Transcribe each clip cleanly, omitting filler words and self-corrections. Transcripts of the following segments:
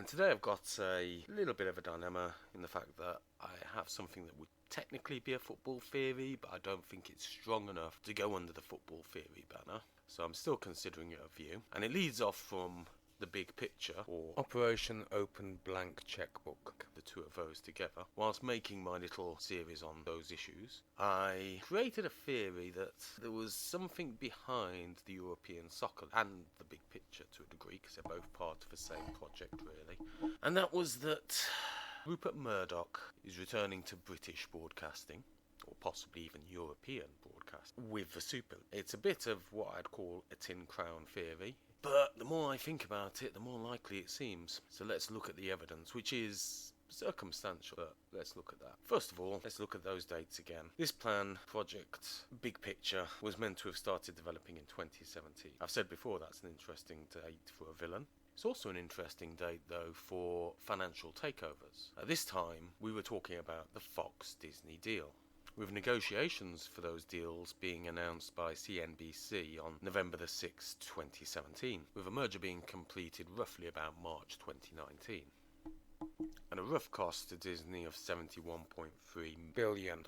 And today I've got a little bit of a dilemma in the fact that I have something that would technically be a football theory, but I don't think it's strong enough to go under the football theory banner. So I'm still considering it a view. And it leads off from the big picture, or Operation Open Blank Checkbook, the two of those together. Whilst making my little series on those issues, I created a theory that there was something behind the European soccer and the big picture to a degree, because they're both part of the same project really. And that was that Rupert Murdoch is returning to British broadcasting, or possibly even European broadcast, with the Super. It's a bit of what I'd call a tin crown theory, but the more I think about it, the more likely it seems. So let's look at the evidence, which is circumstantial, but let's look at that. First of all, let's look at those dates again. This plan, project, big picture, was meant to have started developing in 2017. I've said before that's an interesting date for a villain. It's also an interesting date, though, for financial takeovers. At this time, we were talking about the Fox-Disney deal, with negotiations for those deals being announced by CNBC on November the 6th, 2017, with a merger being completed roughly about March 2019. And a rough cost to Disney of $71.3 billion.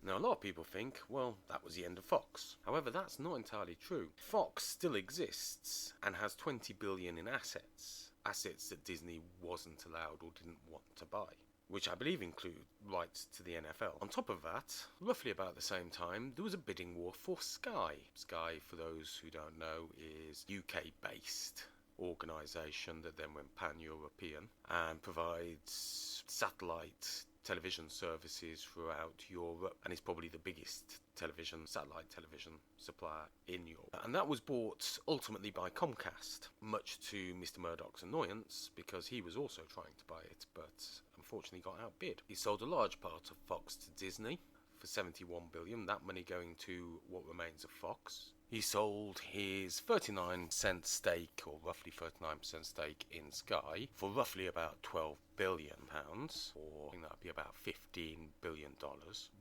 Now, a lot of people think, well, that was the end of Fox. However, that's not entirely true. Fox still exists and has $20 billion in assets that Disney wasn't allowed or didn't want to buy, which I believe include rights to the NFL. On top of that, roughly about the same time, there was a bidding war for Sky. Sky, for those who don't know, is UK-based organisation that then went pan-European and provides satellite television services throughout Europe, and is probably the biggest satellite television supplier in Europe. And that was bought ultimately by Comcast, much to Mr. Murdoch's annoyance, because he was also trying to buy it, but unfortunately got outbid. He sold a large part of Fox to Disney for $71 billion, that money going to what remains of Fox. He sold his 39% stake, or roughly 39% stake in Sky, for roughly about £12 billion, or I think that would be about $15 billion.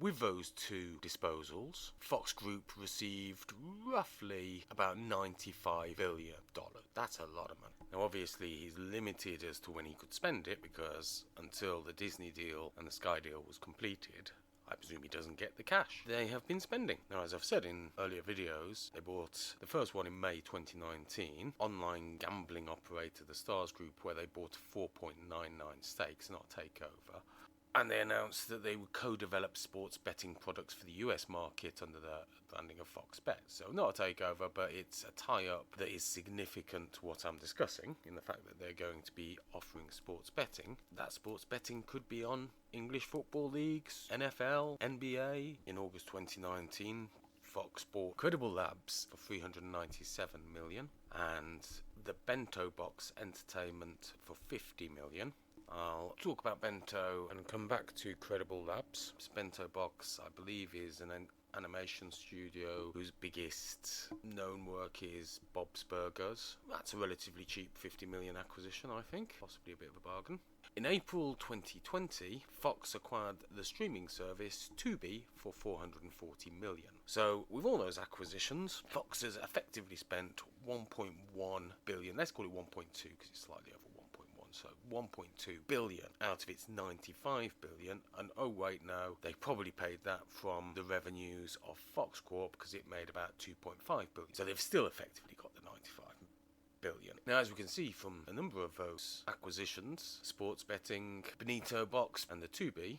With those two disposals, Fox Group received roughly about $95 billion. That's a lot of money. Now obviously he's limited as to when he could spend it, because until the Disney deal and the Sky deal was completed, I presume he doesn't get the cash they have been spending. Now, as I've said in earlier videos, they bought the first one in May 2019, online gambling operator the Stars Group, where they bought 4.99 stakes, not a takeover. And they announced that they would co-develop sports betting products for the US market under the branding of Fox Bet. So not a takeover, but it's a tie-up that is significant to what I'm discussing, in the fact that they're going to be offering sports betting. That sports betting could be on English football leagues, NFL, NBA. In August 2019, Fox bought Credible Labs for $397 million and the Bento Box Entertainment for $50 million. I'll talk about Bento and come back to Credible Labs. Bento Box, I believe, is an animation studio whose biggest known work is Bob's Burgers. That's a relatively cheap $50 million acquisition, I think. Possibly a bit of a bargain. In April 2020, Fox acquired the streaming service Tubi for $440 million. So, with all those acquisitions, Fox has effectively spent $1.1 billion. Let's call it 1.2 because it's slightly over 1.1. So 1.2 billion out of its 95 billion, and oh wait, no, they probably paid that from the revenues of Fox Corp because it made about 2.5 billion. So they've still effectively got the 95 billion. Now, as we can see from a number of those acquisitions, sports betting, Benito Box and the Tubi,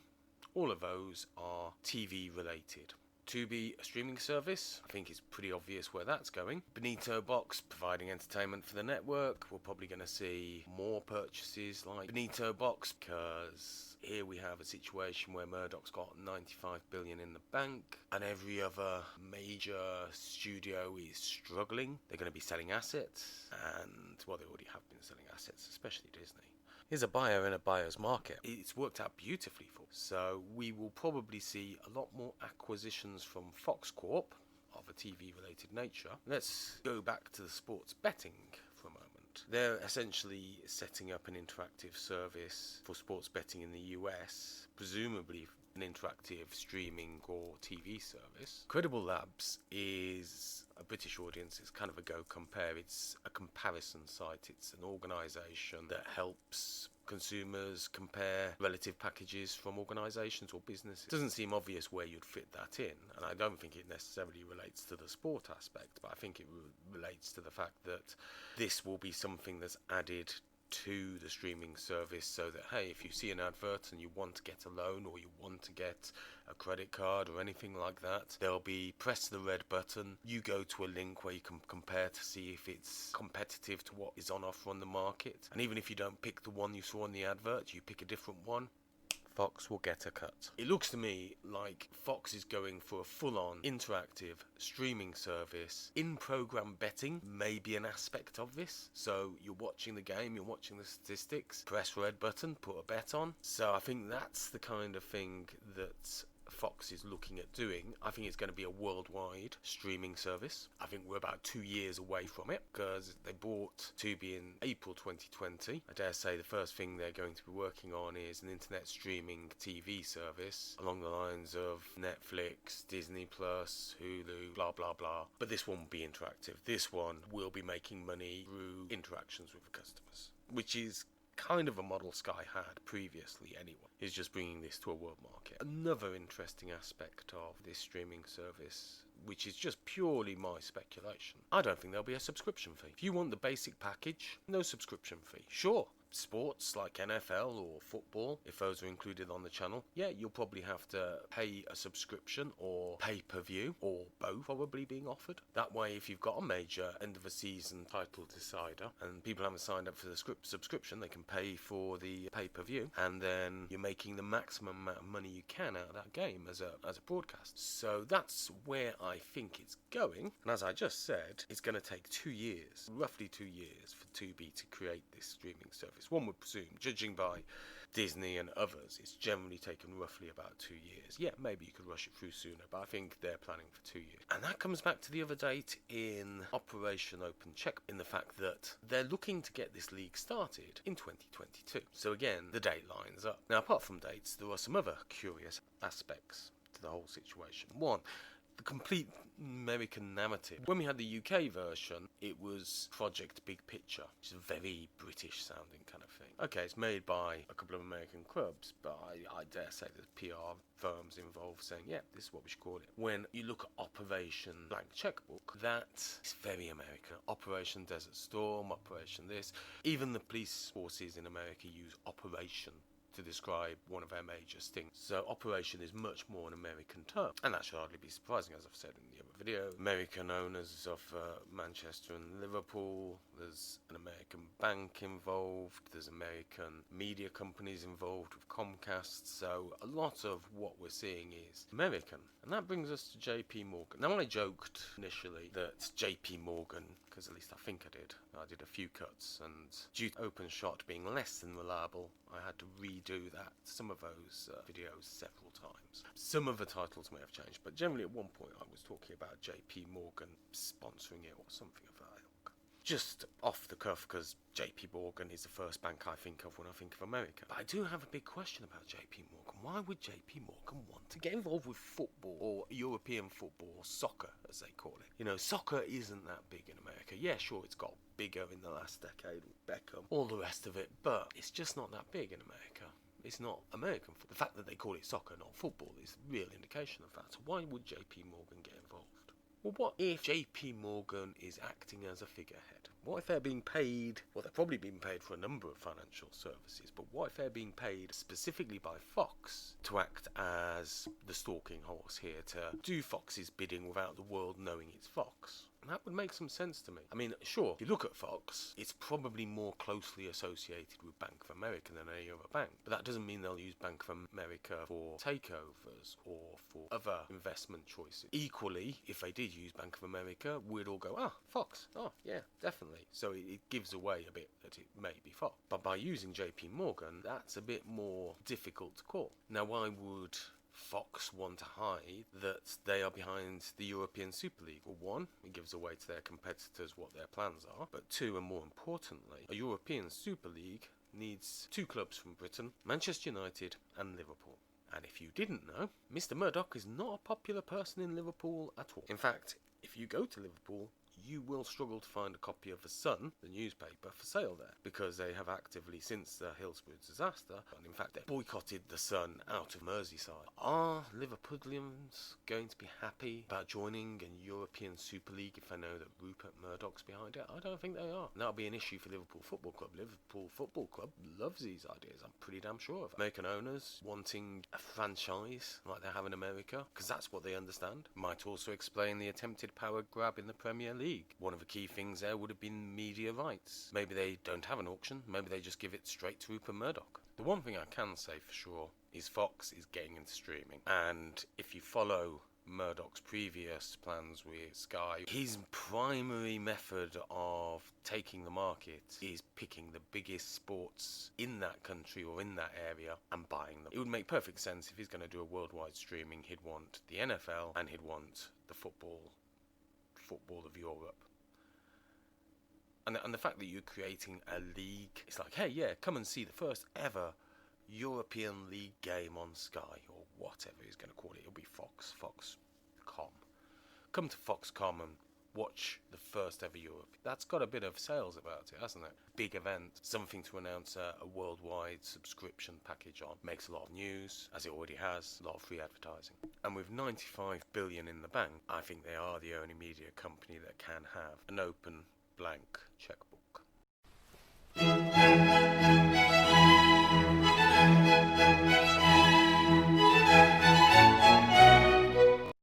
all of those are TV related. Tubi, a streaming service, I think it's pretty obvious where that's going. Benito Box, providing entertainment for the network. We're probably going to see more purchases like Benito Box, because here we have a situation where Murdoch's got 95 billion in the bank and every other major studio is struggling. They're going to be selling assets, and well, they already have been selling assets, especially Disney. Here's a buyer in a buyer's market. It's worked out beautifully for us. So we will probably see a lot more acquisitions from Fox Corp of a TV-related nature. Let's go back to the sports betting for a moment. They're essentially setting up an interactive service for sports betting in the US, presumably an interactive streaming or TV service. Credible Labs is a British audience. It's kind of a go compare. It's a comparison site. It's an organisation that helps consumers compare relative packages from organisations or businesses. It doesn't seem obvious where you'd fit that in, and I don't think it necessarily relates to the sport aspect, but I think it relates to the fact that this will be something that's added to the streaming service, so that, hey, if you see an advert and you want to get a loan or you want to get a credit card or anything like that, there'll be press the red button, you go to a link where you can compare to see if it's competitive to what is on offer on the market, and even if you don't pick the one you saw in the advert, you pick a different one, Fox will get a cut. It looks to me like Fox is going for a full-on interactive streaming service. In-program betting may be an aspect of this. So you're watching the game, you're watching the statistics, press red button, put a bet on. So I think that's the kind of thing that Fox is looking at doing. I think it's going to be a worldwide streaming service. I think we're about 2 years away from it, because they bought Tubi in April 2020. I dare say the first thing they're going to be working on is an internet streaming TV service along the lines of Netflix, Disney Plus, Hulu, blah blah blah. But this one will be interactive. This one will be making money through interactions with the customers, which is kind of a model Sky had previously anyway. Is just bringing this to a world market. Another interesting aspect of this streaming service, which is just purely my speculation, I don't think there'll be a subscription fee. If you want the basic package, no subscription fee. Sure, sports like NFL or football, if those are included on the channel, yeah, you'll probably have to pay a subscription or pay-per-view, or both probably being offered. That way, if you've got a major end-of-a-season title decider and people haven't signed up for the subscription, they can pay for the pay-per-view, and then you're making the maximum amount of money you can out of that game as a broadcast. So that's where I think it's going, and as I just said, it's going to take 2 years, roughly 2 years, for Tubi to create this streaming service. One would presume, judging by Disney and others, it's generally taken roughly about 2 years. Yeah, maybe you could rush it through sooner, but I think they're planning for 2 years. And that comes back to the other date in Operation Open Check, in the fact that they're looking to get this league started in 2022. So again, the date lines up. Now, apart from dates, there are some other curious aspects to the whole situation. One, the complete American narrative. When we had the UK version, it was Project Big Picture, which is a very British sounding kind of thing. Okay, it's made by a couple of American clubs, but I dare say there's PR firms involved saying, yeah, this is what we should call it. When you look at Operation Blank Checkbook, that is very American. Operation Desert Storm, Operation this. Even the police forces in America use Operation to describe one of our major stings. So operation is much more an American term, and that should hardly be surprising, as I've said in the other video. American owners of Manchester and Liverpool, there's an American bank involved, there's American media companies involved with Comcast, so a lot of what we're seeing is American. And that brings us to JP Morgan. Now, I joked initially that JP Morgan, because at least I think I did a few cuts, and due to Open Shot being less than reliable, I had to redo some of those videos several times. Some of the titles may have changed, but generally at one point I was talking about JP Morgan sponsoring it or something of that ilk. Just off the cuff, because JP Morgan is the first bank I think of when I think of America. But I do have a big question about JP Morgan. Why would JP Morgan want to get involved with football, or European football, or soccer as they call it? You know, soccer isn't that big in America. Yeah, sure, it's got bigger in the last decade with Beckham, all the rest of it, but it's just not that big in America. It's not American football. The fact that they call it soccer, not football, is a real indication of that. So why would JP Morgan get involved? Well, what if JP Morgan is acting as a figurehead? What if they're being paid, well, they're probably being paid for a number of financial services, but what if they're being paid specifically by Fox to act as the stalking horse here, to do Fox's bidding without the world knowing it's Fox? That would make some sense to me. I mean, sure, if you look at Fox, it's probably more closely associated with Bank of America than any other bank. But that doesn't mean they'll use Bank of America for takeovers or for other investment choices. Equally, if they did use Bank of America, we'd all go, Fox. Oh, yeah, definitely. So it gives away a bit that it may be Fox. But by using JP Morgan, that's a bit more difficult to call. Now, why would Fox want to hide that they are behind the European Super League? Well, one, it gives away to their competitors what their plans are, but two, and more importantly, a European Super League needs two clubs from Britain, Manchester United and Liverpool. And if you didn't know, Mr. Murdoch is not a popular person in Liverpool at all. In fact, if you go to Liverpool, you will struggle to find a copy of The Sun, the newspaper, for sale there, because they have actively, since the Hillsborough disaster, and in fact they boycotted The Sun out of Merseyside. Are Liverpudlians going to be happy about joining a European Super League if they know that Rupert Murdoch's behind it? I don't think they are. And that'll be an issue for Liverpool Football Club. Liverpool Football Club loves these ideas, I'm pretty damn sure of it. American owners wanting a franchise like they have in America, because that's what they understand. Might also explain the attempted power grab in the Premier League. One of the key things there would have been media rights. Maybe they don't have an auction, maybe they just give it straight to Rupert Murdoch. The one thing I can say for sure is Fox is getting into streaming, and if you follow Murdoch's previous plans with Sky, his primary method of taking the market is picking the biggest sports in that country or in that area and buying them. It would make perfect sense if he's going to do a worldwide streaming, he'd want the NFL and he'd want the football of Europe. And the fact that you're creating a league, it's like, hey, yeah, come and see the first ever European League game on Sky, or whatever he's going to call it. It'll be Foxcom. Come to Foxcom and watch the first ever Europe. That's got a bit of sales about it, hasn't it? Big event, something to announce a worldwide subscription package on. Makes a lot of news, as it already has, a lot of free advertising. And with 95 billion in the bank, I think they are the only media company that can have an open, blank checkbook.